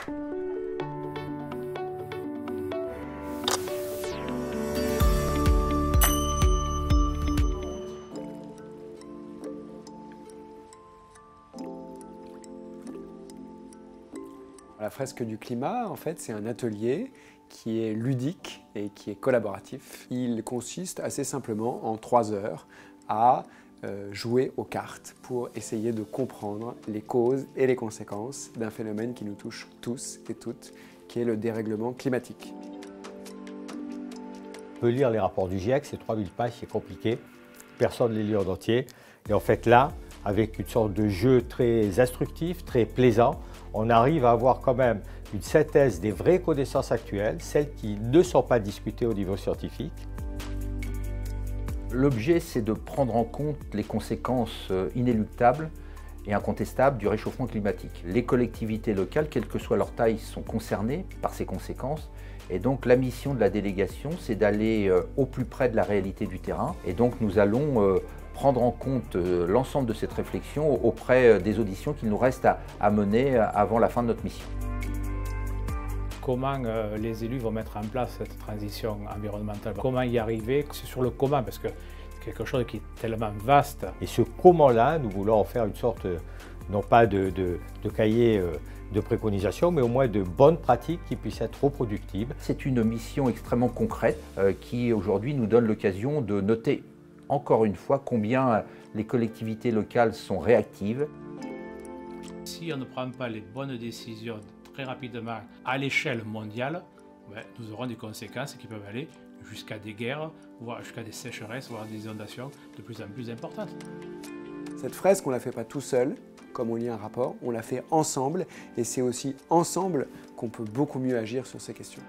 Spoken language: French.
La fresque du climat, en fait, c'est un atelier qui est ludique et qui est collaboratif. Il consiste assez simplement en 3 heures à jouer aux cartes pour essayer de comprendre les causes et les conséquences d'un phénomène qui nous touche tous et toutes, qui est le dérèglement climatique. On peut lire les rapports du GIEC, c'est 3000 pages, c'est compliqué, personne ne les lit en entier. Et en fait là, avec une sorte de jeu très instructif, très plaisant, on arrive à avoir quand même une synthèse des vraies connaissances actuelles, celles qui ne sont pas discutées au niveau scientifique. L'objet, c'est de prendre en compte les conséquences inéluctables et incontestables du réchauffement climatique. Les collectivités locales, quelle que soit leur taille, sont concernées par ces conséquences. Et donc la mission de la délégation, c'est d'aller au plus près de la réalité du terrain. Et donc nous allons prendre en compte l'ensemble de cette réflexion auprès des auditions qu'il nous reste à mener avant la fin de notre mission. Comment les élus vont mettre en place cette transition environnementale? Comment y arriver? C'est sur le comment, parce que c'est quelque chose qui est tellement vaste. Et ce comment-là, nous voulons en faire une sorte, non pas de cahier de préconisation, mais au moins de bonnes pratiques qui puissent être reproductibles. C'est une mission extrêmement concrète qui aujourd'hui nous donne l'occasion de noter encore une fois combien les collectivités locales sont réactives. Si on ne prend pas les bonnes décisions très rapidement à l'échelle mondiale, nous aurons des conséquences qui peuvent aller jusqu'à des guerres, voire jusqu'à des sécheresses, voire des inondations de plus en plus importantes. Cette fresque, on ne la fait pas tout seul, comme on lit un rapport, on la fait ensemble, et c'est aussi ensemble qu'on peut beaucoup mieux agir sur ces questions.